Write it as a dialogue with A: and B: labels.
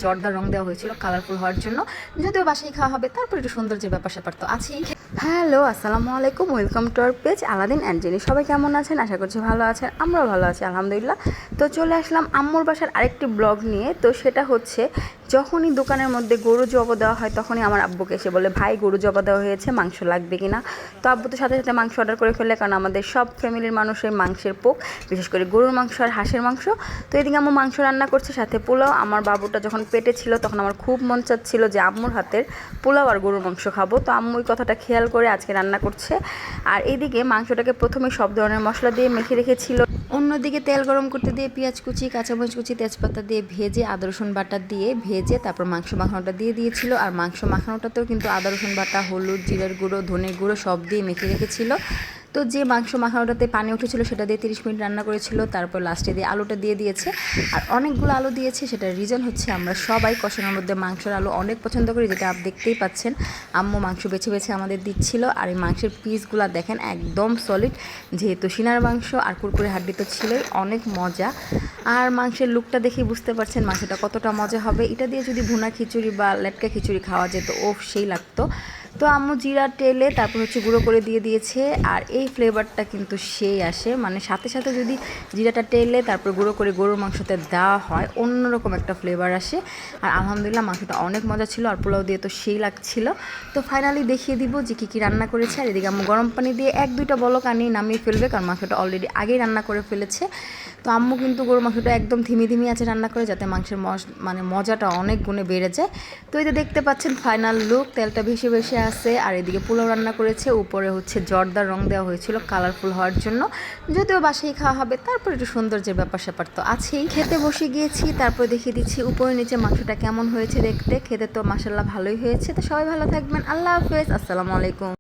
A: জর্দার রং দেওয়া হয়েছিল কালারফুল হওয়ার জন্য, যদিও বাসায় খাওয়া হবে তারপর একটু সৌন্দর্যের ব্যাপার স্যাপার তো আছেই। হ্যালো, আসসালামু আলাইকুম, welcome to our page Aladdin and Jenny. সবাই কেমন আছেন? আশা করছি ভালো আছেন, আমরাও ভালো আছি আলহামদুলিল্লাহ। তো চলে আসলাম আম্মুর বাসার আরেকটি ব্লগ নিয়ে। তো সেটা হচ্ছে, যখনই দোকানের মধ্যে গরু জবা দেওয়া হয় তখনই আমার আব্বুকে এসে বলে, ভাই গরু জবা দেওয়া হয়েছে, মাংস লাগবে কিনা। তো আব্বু তো সাথে সাথে মাংস অর্ডার করে ফেলে, কারণ আমাদের সব ফ্যামিলির মানুষের মাংসের পোক, বিশেষ করে গরুর মাংস আর হাঁসের মাংস। তো এদিকে আম্মু মাংস রান্না করছে, সাথে পোলাও। আমার বাবুটা যখন পেটে ছিল তখন আমার খুব মন চাচ্ছিল যে আম্মুর হাতের পোলাও আর গরুর মাংস খাবো। তো আম্মু ওই কথাটা খেয়াল করে আজকে রান্না করছে। আর এইদিকে মাংসটাকে প্রথমে সব ধরনের মশলা দিয়ে মেখে রেখেছিল, অন্যদিকে তেল গরম করতে দিয়ে পেঁয়াজ কুচি, কাঁচামরিচ কুচি, তেজপাতা দিয়ে ভেজে, আদা রসুন বাটা দিয়ে ভেজে তারপর মাংস মাখানোটা দিয়ে দিয়েছিল। আর মাংস মাখানোটাতেও কিন্তু আদা রসুন বাটা, হলুদ, জিরের গুঁড়ো, ধনের গুঁড়ো সব দিয়ে মেখে রেখেছিল। তো যে মাংস মাখানোটাতে পানি উঠেছিল সেটা দিয়ে 30 মিনিট রান্না করেছিল। তারপর লাস্টে দিয়ে আলুটা দিয়ে দিয়েছে। আর অনেকগুলো আলু দিয়েছে, সেটার রিজন হচ্ছে আমরা সবাই কষানোর মধ্যে মাংসের আলু অনেক পছন্দ করি, যেটা আপনি দেখতেই পাচ্ছেন। আম্মু মাংস বেছে বেছে আমাদের দিচ্ছিল। আর এই মাংসের পিসগুলো দেখেন একদম সলিড, যেহেতু সিনার মাংস আর কুরকুরে হাড্ডি তো ছিলই, অনেক মজা। আর মাংসের লুকটা দেখেই বুঝতে পারছেন মাংসটা কতটা মজা হবে। এটা দিয়ে যদি ভুনা খিচুড়ি বা লেটকা খিচুড়ি খাওয়া যেত, ওফ সেই লাগতো। তো আম্মু জিরা টেলে তারপর হচ্ছে গুঁড়ো করে দিয়ে দিয়েছে। আর এই ফ্লেভারটা কিন্তু সেই আসে, মানে সাথে সাথে যদি জিরাটা টেলে তারপর গুঁড়ো করে গরুর মাংসতে দেওয়া হয়, অন্যরকম একটা ফ্লেভার আসে। আর আলহামদুলিল্লাহ মাংসটা অনেক মজা ছিল, আর পোলাও দিয়ে তো সেই লাগছিল। তো ফাইনালি দেখিয়ে দিব যে কী কী রান্না করেছে। আর এদিকে আম্মু গরম পানি দিয়ে 1-2টা বলক আনিয়ে নামিয়ে ফেলবে, কারণ মাংসটা অলরেডি আগেই রান্না করে ফেলেছে। তো আম্মু কিন্তু গরুর মাংসটা একদম ধিমি ধিমি আছে রান্না করে, যাতে মাংসের মানে মজাটা অনেক গুণে বেড়ে যায়। তো এই যে দেখতে পাচ্ছেন ফাইনাল লুক, তেলটা ভেসে ভেসে আছে। আর এদিকে পোলাও রান্না করেছে, উপরে হচ্ছে জর্দার রং দেওয়া হয়েছিল কালারফুল হওয়ার জন্য, যদিও বাসায় খাওয়া হবে তারপর একটু সৌন্দর্যের ব্যাপার স্যাপার তো আছেই। খেতে বসে গিয়েছি, তারপর দেখিয়ে দিচ্ছি উপরে নিচে মাংসটা কেমন হয়েছে দেখতে। খেতে তো মাশাআল্লাহ ভালোই হয়েছে। তো সবাই ভালো থাকবেন, আল্লাহ হাফেজ, আসসালামু আলাইকুম।